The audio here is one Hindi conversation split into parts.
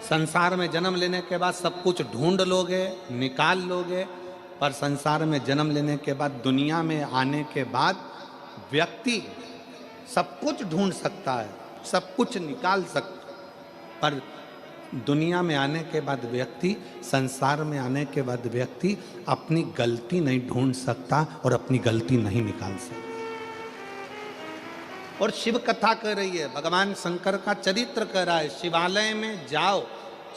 संसार में जन्म लेने के बाद सब कुछ ढूंढ लोगे, निकाल लोगे, पर संसार में जन्म लेने के बाद, दुनिया में आने के बाद व्यक्ति सब कुछ ढूंढ सकता है, सब कुछ निकाल सकता, पर दुनिया में आने के बाद व्यक्ति, संसार में आने के बाद व्यक्ति अपनी गलती नहीं ढूंढ सकता और अपनी गलती नहीं निकाल सकता। और शिव कथा कह रही है, भगवान शंकर का चरित्र कह रहा है। शिवालय में जाओ,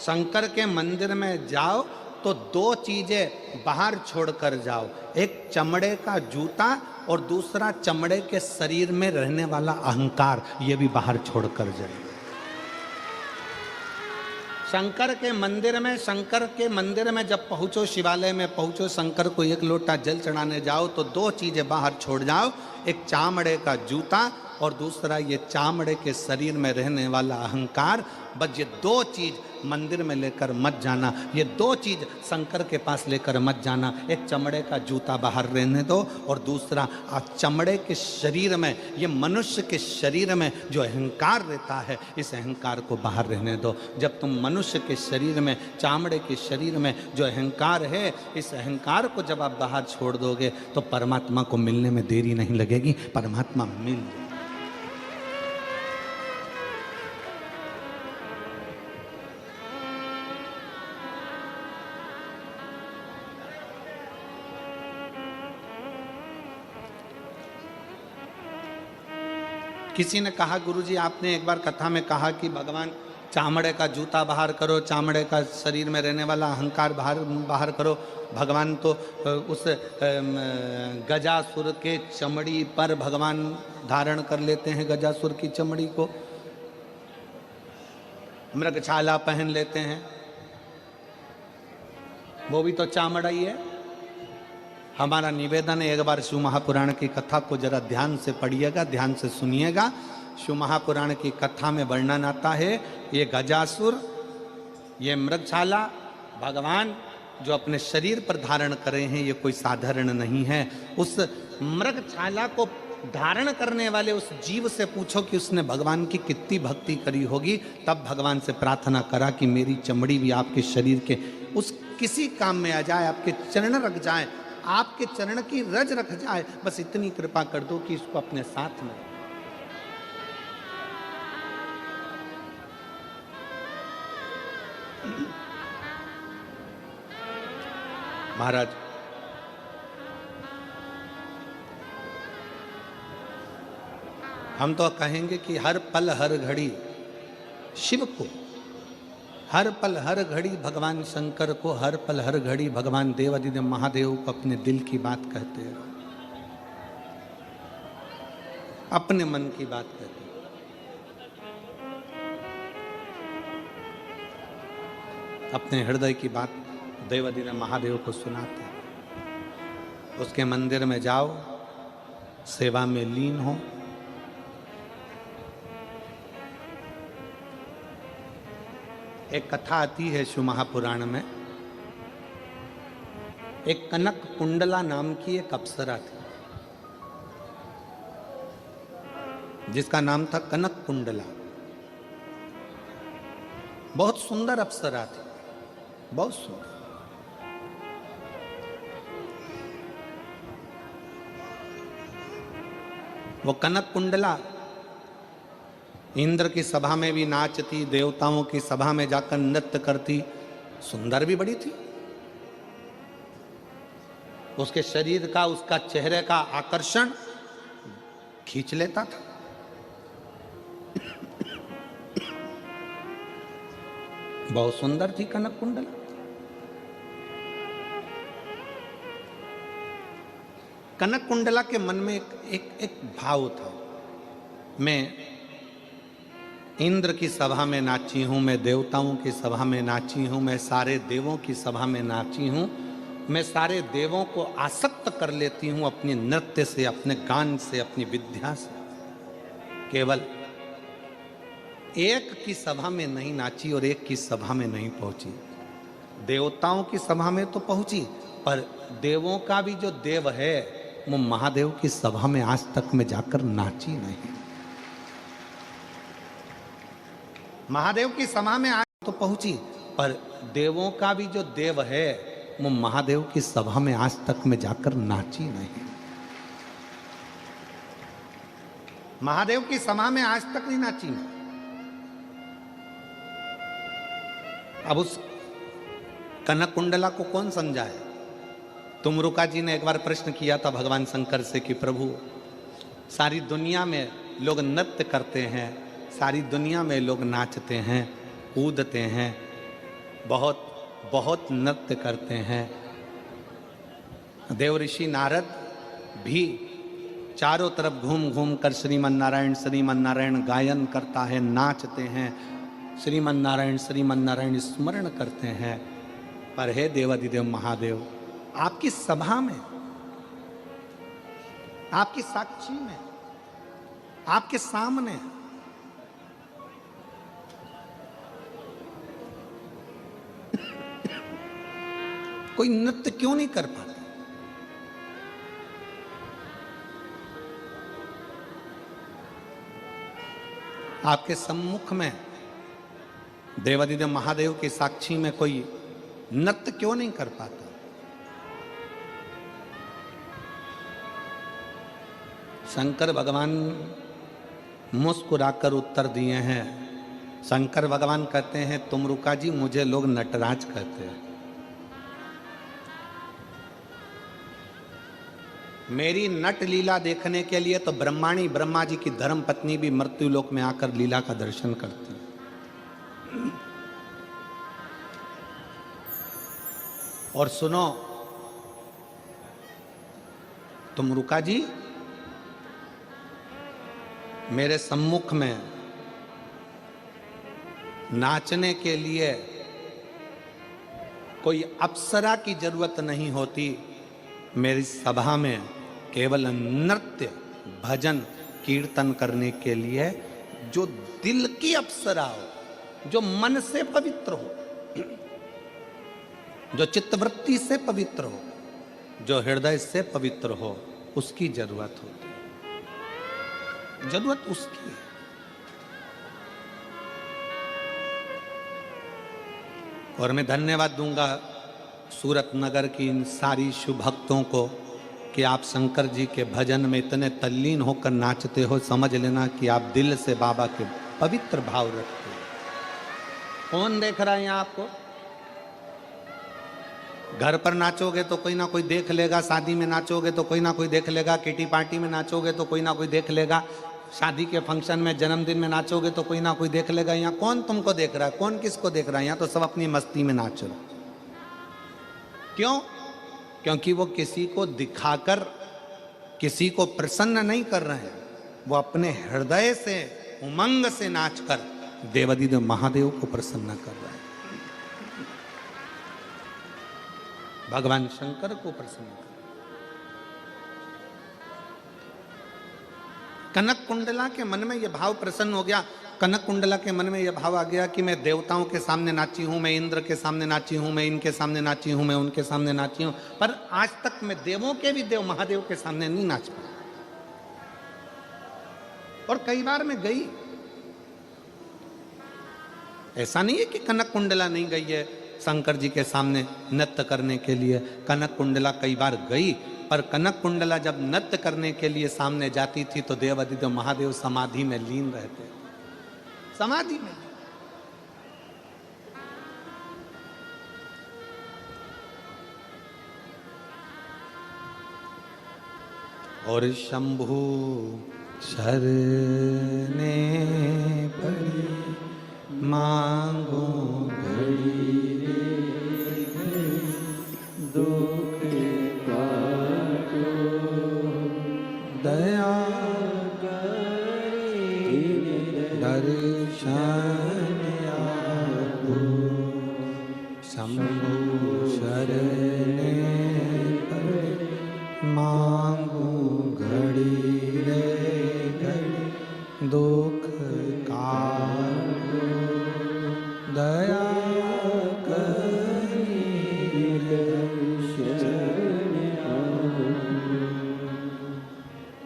शंकर के मंदिर में जाओ तो दो चीजें बाहर छोड़कर जाओ, एक चमड़े का जूता और दूसरा चमड़े के शरीर में रहने वाला अहंकार, ये भी बाहर छोड़कर जाए। शंकर के मंदिर में जब पहुंचो, शिवालय में पहुंचो, शंकर को एक लोटा जल चढ़ाने जाओ तो दो चीजें बाहर छोड़ जाओ, एक चामड़े का जूता और दूसरा ये चामड़े के शरीर में रहने वाला अहंकार। बस ये दो चीज मंदिर में लेकर मत जाना, ये दो चीज शंकर के पास लेकर मत जाना। एक चमड़े का जूता बाहर रहने दो और दूसरा चमड़े के शरीर में, ये मनुष्य के शरीर में जो अहंकार रहता है, इस अहंकार को बाहर रहने दो। जब तुम मनुष्य के शरीर में, चामड़े के शरीर में जो अहंकार है, इस अहंकार को जब आप बाहर छोड़ दोगे तो परमात्मा को मिलने में देरी नहीं लगेगी, परमात्मा मिल जाएगी। किसी ने कहा, गुरुजी आपने एक बार कथा में कहा कि भगवान चामड़े का जूता बाहर करो, चामड़े का शरीर में रहने वाला अहंकार बाहर करो। भगवान तो उस गजासुर के चमड़ी पर भगवान धारण कर लेते हैं, गजासुर की चमड़ी को मृगछाला पहन लेते हैं, वो भी तो चामड़ा ही है। हमारा निवेदन है, एक बार शिव महापुराण की कथा को जरा ध्यान से पढ़िएगा, ध्यान से सुनिएगा। शिव महापुराण की कथा में वर्णन आता है, ये गजासुर, ये मृगछाला भगवान जो अपने शरीर पर धारण करे हैं, ये कोई साधारण नहीं है। उस मृगछाला को धारण करने वाले उस जीव से पूछो कि उसने भगवान की कितनी भक्ति करी होगी। तब भगवान से प्रार्थना करा कि मेरी चमड़ी भी आपके शरीर के उस किसी काम में आ जाए, आपके चरण रख जाए, आपके चरण की रज रख जाए, बस इतनी कृपा कर दो कि इसको अपने साथ में। महाराज, हम तो कहेंगे कि हर पल हर घड़ी शिव को, हर पल हर घड़ी भगवान शंकर को, हर पल हर घड़ी भगवान देवाधिदेव महादेव को अपने दिल की बात कहते हैं, अपने मन की बात कहते हैं। अपने हृदय की बात देवाधिदेव महादेव को सुनाते हैं। उसके मंदिर में जाओ, सेवा में लीन हो। एक कथा आती है शिव महापुराण में, एक कनक कुंडला नाम की एक अप्सरा थी, जिसका नाम था कनक कुंडला। बहुत सुंदर अप्सरा थी, बहुत सुंदर। वो कनक कुंडला इंद्र की सभा में भी नाचती, देवताओं की सभा में जाकर नृत्य करती, सुंदर भी बड़ी थी। उसके शरीर का, उसका चेहरे का आकर्षण खींच लेता था। बहुत सुंदर थी कनक कुंडला। कनक कुंडला के मन में एक भाव था, मैं इंद्र की सभा में नाची हूँ, मैं देवताओं की सभा में नाची हूँ, मैं सारे देवों की सभा में नाची हूँ, मैं सारे देवों को आसक्त कर लेती हूँ अपने नृत्य से, अपने गान से, अपनी विद्या से। केवल एक की सभा में नहीं नाची और एक की सभा में नहीं पहुंची। देवताओं की सभा में तो पहुंची, पर देवों का भी जो देव है वो महादेव की सभा में आज तक में जाकर नाची नहीं। महादेव की सभा में तो पहुंची, पर देवों का भी जो देव है वो महादेव की सभा में आज तक में जाकर नाची नहीं। महादेव की सभा में आज तक नहीं नाची। अब उस कनक कुंडला को कौन समझाए? तुमरुका जी ने एक बार प्रश्न किया था भगवान शंकर से कि प्रभु, सारी दुनिया में लोग नृत्य करते हैं, सारी दुनिया में लोग नाचते हैं, कूदते हैं, बहुत बहुत नृत्य करते हैं। देव ऋषि नारद भी चारों तरफ घूम घूम कर श्रीमन नारायण गायन करता है, नाचते हैं, श्रीमन नारायण स्मरण करते हैं। पर हे देवाधिदेव महादेव, आपकी सभा में, आपकी साक्षी में, आपके सामने कोई नृत्य क्यों नहीं कर पाता? आपके सम्मुख में देवाधिदेव महादेव की साक्षी में कोई नृत्य क्यों नहीं कर पाता? शंकर भगवान मुस्कुराकर उत्तर दिए हैं। शंकर भगवान कहते हैं, तुमरुका जी, मुझे लोग नटराज कहते हैं। मेरी नट लीला देखने के लिए तो ब्रह्माणी ब्रह्मा जी की धर्म पत्नी भी मृत्यु लोक में आकर लीला का दर्शन करती है। और सुनो तुमरुका जी, मेरे सम्मुख में नाचने के लिए कोई अप्सरा की जरूरत नहीं होती। मेरी सभा में केवल नृत्य, भजन, कीर्तन करने के लिए जो दिल की अप्सरा हो, जो मन से पवित्र हो, जो चित्तवृत्ति से पवित्र हो, जो हृदय से पवित्र हो, उसकी जरूरत होती है। जरूरत उसकी है। और मैं धन्यवाद दूंगा सूरत नगर की इन सारी शुभ भक्तों को कि आप शंकर जी के भजन में इतने तल्लीन होकर नाचते हो। समझ लेना कि आप दिल से बाबा के पवित्र भाव रखते हो। कौन देख रहा है यहाँ आपको? घर पर नाचोगे तो कोई ना कोई देख लेगा, शादी में नाचोगे तो कोई ना कोई देख लेगा, किटी पार्टी में नाचोगे तो कोई ना कोई देख लेगा, शादी के फंक्शन में, जन्मदिन में नाचोगे तो कोई ना कोई देख लेगा। यहाँ कौन तुमको देख रहा है? कौन किसको देख रहा है? यहाँ तो सब अपनी मस्ती में नाच रहे। क्यों? क्योंकि वो किसी को दिखाकर किसी को प्रसन्न नहीं कर रहे हैं, वो अपने हृदय से, उमंग से नाचकर देवाधिदेव महादेव को प्रसन्न कर रहे हैं, भगवान शंकर को प्रसन्न कर। कनक कुंडला के मन में यह भाव प्रसन्न हो गया। कनक कुंडला के मन में यह भाव आ गया कि मैं देवताओं के सामने नाची हूं, मैं इंद्र के सामने नाची हूं, मैं इनके सामने नाची हूं, मैं उनके सामने नाची हूं, पर आज तक मैं देवों के भी देव महादेव के सामने नहीं नाच पाया। और कई बार मैं गई, ऐसा नहीं है कि कनक कुंडला नहीं गई है शंकर जी के सामने नृत्य करने के लिए। कनक कुंडला कई बार गई, पर कनक कुंडला जब नृत्य करने के लिए सामने जाती थी तो देवाधिदेव महादेव समाधि में लीन रहते, समाधि में। और शंभु शरने पड़ी मांगो घड़ी दुख काटो दया दर्शन आपो शंभु शरणे पड़े मांगो घड़ी रे घड़ी दुख काटो दया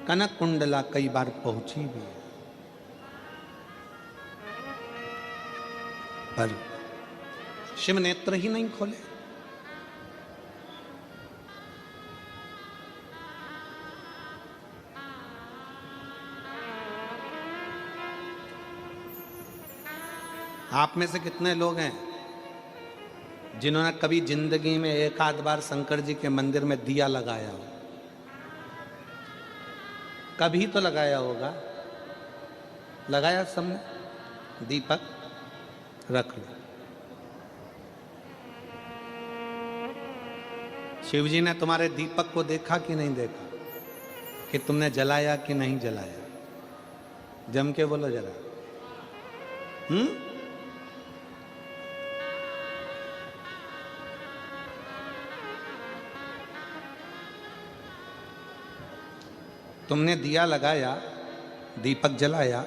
कनक कुंडला कई बार पहुंची भी, पर शिव नेत्र ही नहीं खोले। आप में से कितने लोग हैं जिन्होंने कभी जिंदगी में एक आध बार शंकर जी के मंदिर में दिया लगाया हो? कभी तो लगाया होगा। लगाया सबने? दीपक रख लो। शिव जी ने तुम्हारे दीपक को देखा कि नहीं देखा, कि तुमने जलाया कि नहीं जलाया? जम के बोलो जरा। तुमने दिया लगाया, दीपक जलाया,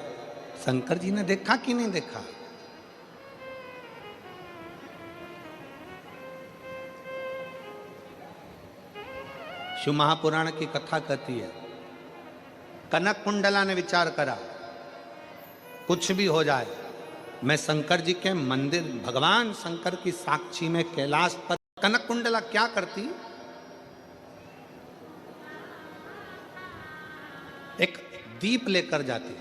शंकर जी ने देखा कि नहीं देखा? शिव महापुराण की कथा कहती है, कनक कुंडला ने विचार करा, कुछ भी हो जाए मैं शंकर जी के मंदिर, भगवान शंकर की साक्षी में कैलाश पर। कनक कुंडला क्या करती? एक दीप लेकर जाती,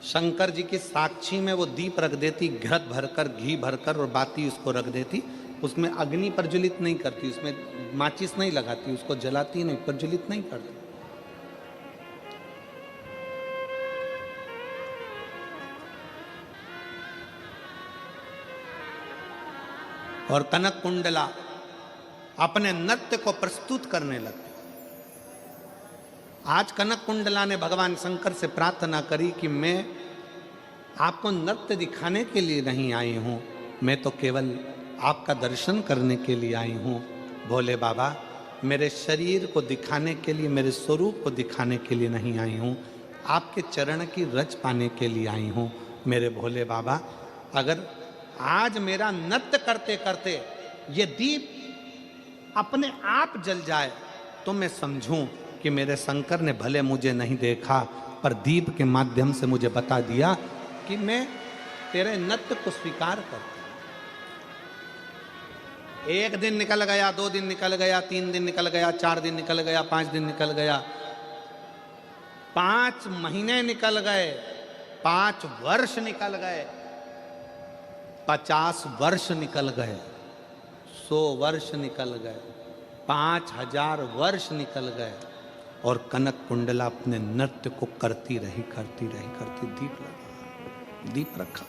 शंकर जी की साक्षी में वो दीप रख देती, घृत भरकर, घी भरकर, और बाती उसको रख देती। उसमें अग्नि प्रज्वलित नहीं करती, उसमें माचिस नहीं लगाती, उसको जलाती नहीं, प्रज्वलित नहीं करती। और कनक कुंडला अपने नृत्य को प्रस्तुत करने लगती। आज कनक कुंडला ने भगवान शंकर से प्रार्थना करी कि मैं आपको नृत्य दिखाने के लिए नहीं आई हूँ, मैं तो केवल आपका दर्शन करने के लिए आई हूँ। भोले बाबा, मेरे शरीर को दिखाने के लिए, मेरे स्वरूप को दिखाने के लिए नहीं आई हूँ, आपके चरण की रज पाने के लिए आई हूँ। मेरे भोले बाबा, अगर आज मेरा नृत्य करते करते ये दीप अपने आप जल जाए तो मैं समझूं कि मेरे शंकर ने भले मुझे नहीं देखा, पर दीप के माध्यम से मुझे बता दिया कि मैं तेरे नृत्य को स्वीकार करता हूं। एक दिन निकल गया, 2 दिन निकल गया, 3 दिन निकल गया, 4 दिन निकल गया, 5 दिन निकल गया, 5 महीने निकल गए, 5 वर्ष निकल गए, 50 वर्ष निकल गए, 100 वर्ष निकल गए, 5000 वर्ष निकल गए, और कनक कुंडला अपने नृत्य को करती रही, करती रही, करती। दीप लगा, दीप रखा।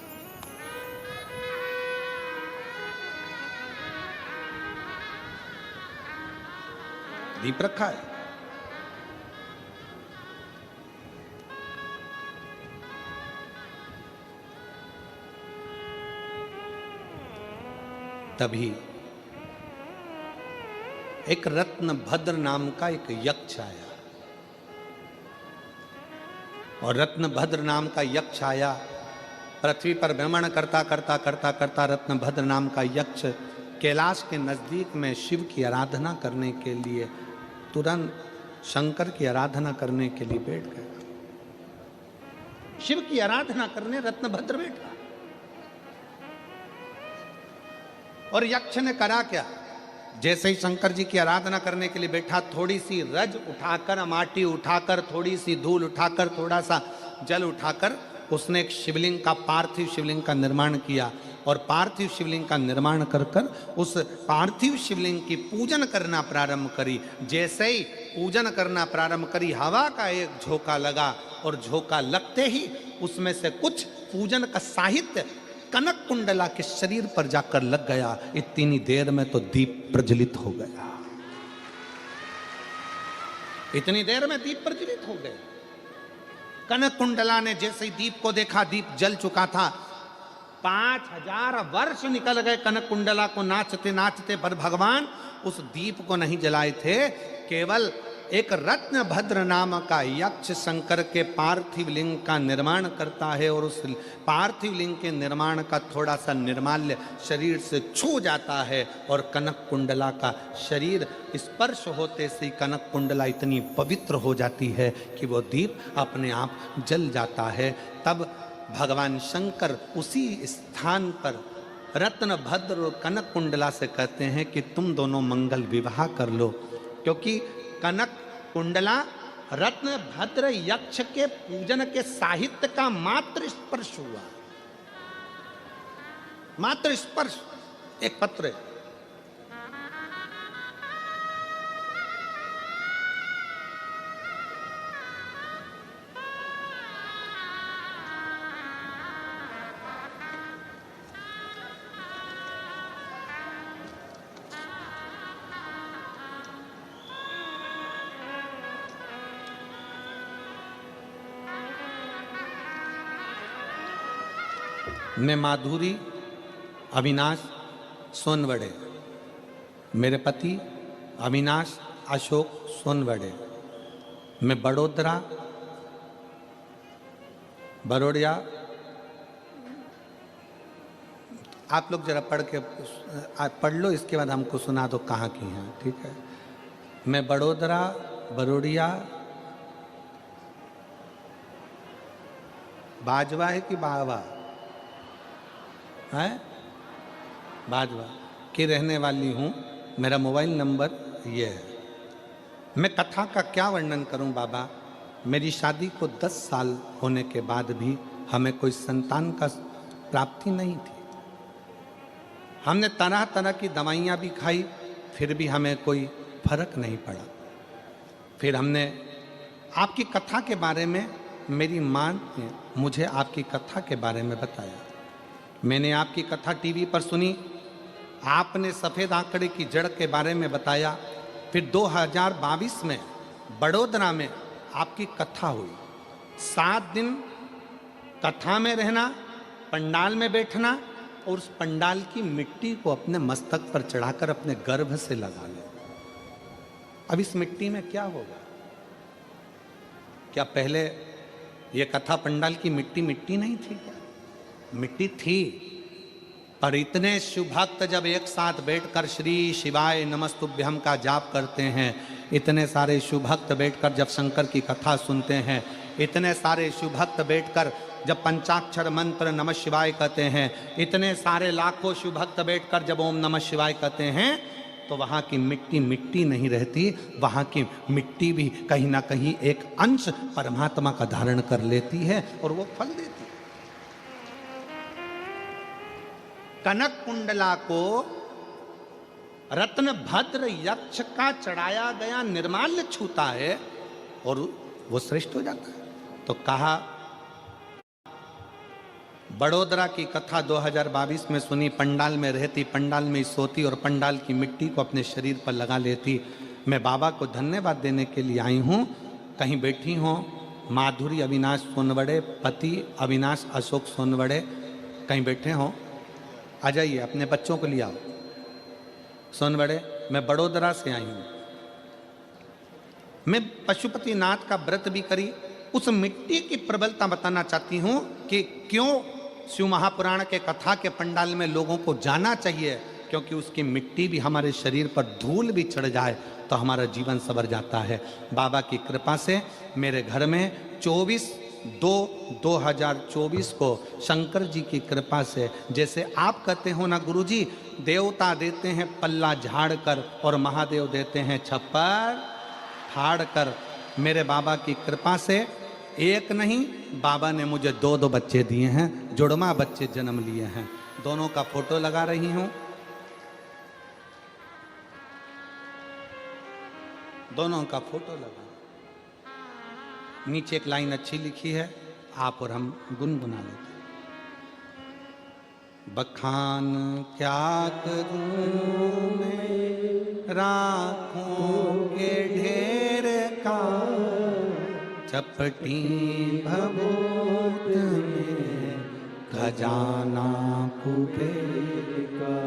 दीप रखा है। तभी एक रत्नभद्र नाम का एक यक्ष आया, और रत्नभद्र नाम का यक्ष आया, पृथ्वी पर भ्रमण करता करता करता करता रत्नभद्र नाम का यक्ष कैलाश के नजदीक में शिव की आराधना करने के लिए, तुरंत शंकर की आराधना करने के लिए बैठ गया। शिव की आराधना करने रत्नभद्र बैठा, और यक्ष ने करा क्या? जैसे ही शंकर जी की आराधना करने के लिए बैठा, थोड़ी सी रज उठाकर, माटी उठाकर, थोड़ी सी धूल उठाकर, थोड़ा सा जल उठाकर उसने एक शिवलिंग का, पार्थिव शिवलिंग का निर्माण किया, और पार्थिव शिवलिंग का निर्माण कर कर उस पार्थिव शिवलिंग की पूजन करना प्रारंभ करी। जैसे ही पूजन करना प्रारंभ करी, हवा का एक झोंका लगा, और झोंका लगते ही उसमें से कुछ पूजन का साहित्य कनक कुंडला के शरीर पर जाकर लग गया। इतनी देर में तो दीप प्रज्वलित हो गया, इतनी देर में दीप प्रज्वलित हो गए। कनक कुंडला ने जैसे ही दीप को देखा, दीप जल चुका था। 5000 वर्ष निकल गए कनक कुंडला को नाचते नाचते, पर भगवान उस दीप को नहीं जलाए थे। केवल एक रत्नभद्र नाम का यक्ष शंकर के पार्थिव लिंग का निर्माण करता है, और उस पार्थिव लिंग के निर्माण का थोड़ा सा निर्माल्य शरीर से छू जाता है, और कनक कुंडला का शरीर स्पर्श होते से कनक कुंडला इतनी पवित्र हो जाती है कि वो दीप अपने आप जल जाता है। तब भगवान शंकर उसी स्थान पर रत्न भद्र और कनक कुंडला से कहते हैं कि तुम दोनों मंगल विवाह कर लो, क्योंकि कनक कुंडला रत्न भद्र यक्ष के पूजन के साहित्य का मात्र स्पर्श हुआ, मात्र स्पर्श, एक पत्र है। मैं माधुरी अविनाश सोनवड़े, मेरे पति अविनाश अशोक सोनवड़े, मैं बड़ोदरा बरोड़िया। आप लोग जरा पढ़ के पढ़ लो, इसके बाद हमको सुना दो कहाँ की हैं, ठीक है। मैं बड़ोदरा बरोड़िया, बाजवा है कि बावा है, बाजवा की रहने वाली हूँ। मेरा मोबाइल नंबर ये है। मैं कथा का क्या वर्णन करूं बाबा। मेरी शादी को 10 साल होने के बाद भी हमें कोई संतान का प्राप्ति नहीं थी। हमने तरह तरह की दवाइयाँ भी खाई, फिर भी हमें कोई फर्क नहीं पड़ा। फिर हमने आपकी कथा के बारे में, मेरी माँ ने मुझे आपकी कथा के बारे में बताया। मैंने आपकी कथा टीवी पर सुनी, आपने सफ़ेद आंकड़े की जड़ के बारे में बताया। फिर 2022 में बड़ोदरा में आपकी कथा हुई। 7 दिन कथा में रहना, पंडाल में बैठना और उस पंडाल की मिट्टी को अपने मस्तक पर चढ़ाकर अपने गर्भ से लगा ले। अब इस मिट्टी में क्या होगा? क्या पहले ये कथा पंडाल की मिट्टी मिट्टी नहीं थी क्या? मिट्टी थी, पर इतने शुभ भक्त जब एक साथ बैठकर श्री शिवाय नमस्तुभ्यम का जाप करते हैं, इतने सारे शुभ भक्त बैठकर जब शंकर की कथा सुनते हैं, इतने सारे शुभ भक्त बैठकर जब पंचाक्षर मंत्र नमः शिवाय कहते हैं, इतने सारे लाखों शुभ भक्त बैठकर जब ओम नमः शिवाय कहते हैं, तो वहाँ की मिट्टी मिट्टी नहीं रहती, वहाँ की मिट्टी भी कहीं ना कहीं एक अंश परमात्मा का धारण कर लेती है और वो फल देती है। कनक कुंडला को रत्न भद्र यक्ष का चढ़ाया गया निर्माल्य छूता है और वो श्रेष्ठ हो जाता है। तो कहा, बड़ोदरा की कथा 2022 में सुनी, पंडाल में रहती, पंडाल में सोती और पंडाल की मिट्टी को अपने शरीर पर लगा लेती। मैं बाबा को धन्यवाद देने के लिए आई हूँ। कहीं बैठी हो माधुरी अविनाश सोनवड़े, पति अविनाश अशोक सोनवड़े, कहीं बैठे हो, आ जाइए, अपने बच्चों को ले आओ। सोनवड़े, मैं बड़ोदरा से आई हूँ। मैं पशुपतिनाथ का व्रत भी करी। उस मिट्टी की प्रबलता बताना चाहती हूँ कि क्यों शिव महापुराण के कथा के पंडाल में लोगों को जाना चाहिए, क्योंकि उसकी मिट्टी भी हमारे शरीर पर धूल भी चढ़ जाए तो हमारा जीवन संवर जाता है। बाबा की कृपा से मेरे घर में 24/2/2024 को शंकर जी की कृपा से, जैसे आप कहते हो ना गुरुजी, देवता देते हैं पल्ला झाड़ कर और महादेव देते हैं छप्पर फाड़ कर, मेरे बाबा की कृपा से एक नहीं, बाबा ने मुझे 2 बच्चे दिए हैं, जुड़वा बच्चे जन्म लिए हैं। दोनों का फोटो लगा रही हूं, दोनों का फोटो लगा। नीचे एक लाइन अच्छी लिखी है, आप और हम गुनगुना लेते। बखान क्या करूं मैं राखों के ढेर का, चपटी भभूत में खजाना कुबेर का।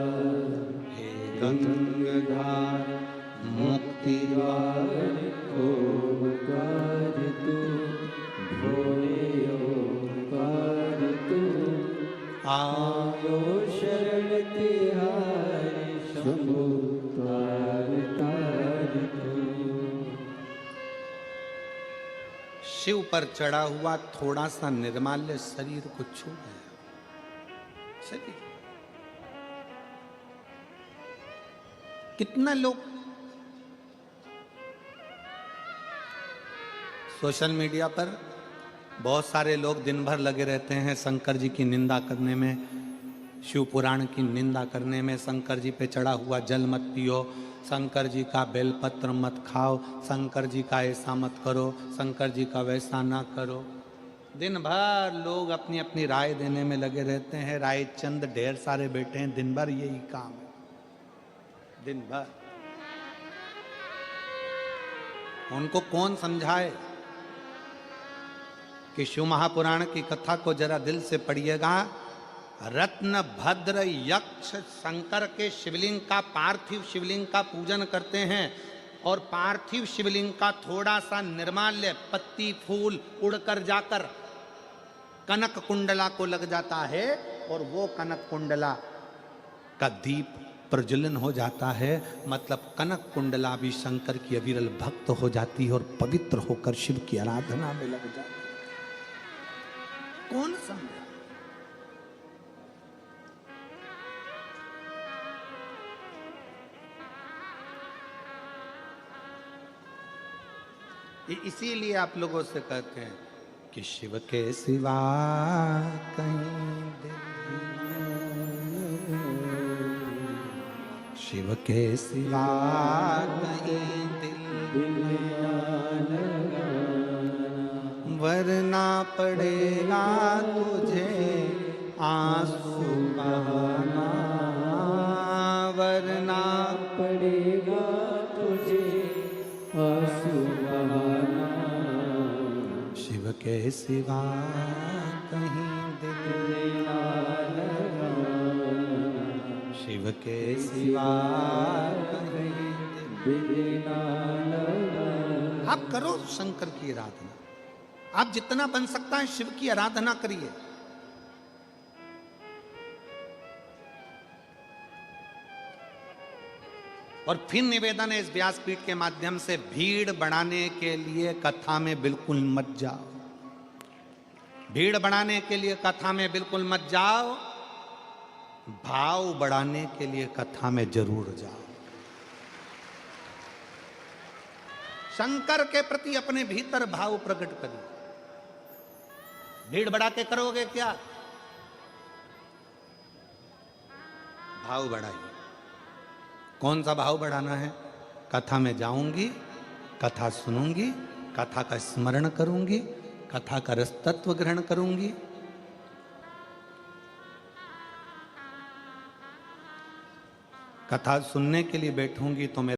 हे गंगाधार मुक्ति द्वार ओंकार तू, भोले ओंकार तू, आयो शरण तिहारी शंभु तार तार तू। शिव पर चढ़ा हुआ थोड़ा सा निर्माल्य शरीर को छू गया। शरीर कितना लोग सोशल मीडिया पर बहुत सारे लोग दिन भर लगे रहते हैं शंकर जी की निंदा करने में, शिव पुराण की निंदा करने में, शंकर जी पे चढ़ा हुआ जल मत पियो, शंकर जी का बेलपत्र मत खाओ, शंकर जी का ऐसा मत करो, शंकर जी का वैसा ना करो। दिन भर लोग अपनी अपनी राय देने में लगे रहते हैं। राय चंद ढेर सारे बैठे हैं, दिन भर यही काम है, दिन भर। उनको कौन समझाए कि शिव महापुराण की कथा को जरा दिल से पढ़िएगा। रत्न भद्र यक्ष शंकर के शिवलिंग का, पार्थिव शिवलिंग का पूजन करते हैं और पार्थिव शिवलिंग का थोड़ा सा निर्माल्य पत्ती फूल उड़कर जाकर कनक कुंडला को लग जाता है और वो कनक कुंडला का दीप प्रज्वलन हो जाता है। मतलब कनक कुंडला भी शंकर की अविरल भक्त हो जाती है और पवित्र होकर शिव की आराधना में लग जाती है। कौन समझे? इसीलिए आप लोगों से कहते हैं कि शिव के सिवा कहीं दिल, शिव के सिवा कहीं दिल वरना पड़ेगा तुझे आंसू बहाना, वरना पड़ेगा तुझे आंसू बहाना। शिव के सिवा कहीं दिल ना लगाना, शिव के सिवा कहीं दिल ना लगाना। आप करो शंकर की आराधना, आप जितना बन सकता है शिव की आराधना करिए। और फिर निवेदन है इस व्यासपीठ के माध्यम से, भीड़ बढ़ाने के लिए कथा में बिल्कुल मत जाओ, भीड़ बढ़ाने के लिए कथा में बिल्कुल मत जाओ, भाव बढ़ाने के लिए कथा में जरूर जाओ। शंकर के प्रति अपने भीतर भाव प्रकट करिए। भीड़ बढ़ा के करोगे क्या? भाव बढ़ाइए। कौन सा भाव बढ़ाना है? कथा में जाऊंगी, कथा सुनूंगी, कथा का स्मरण करूंगी, कथा का रस तत्व ग्रहण करूंगी। कथा सुनने के लिए बैठूंगी तो मेरे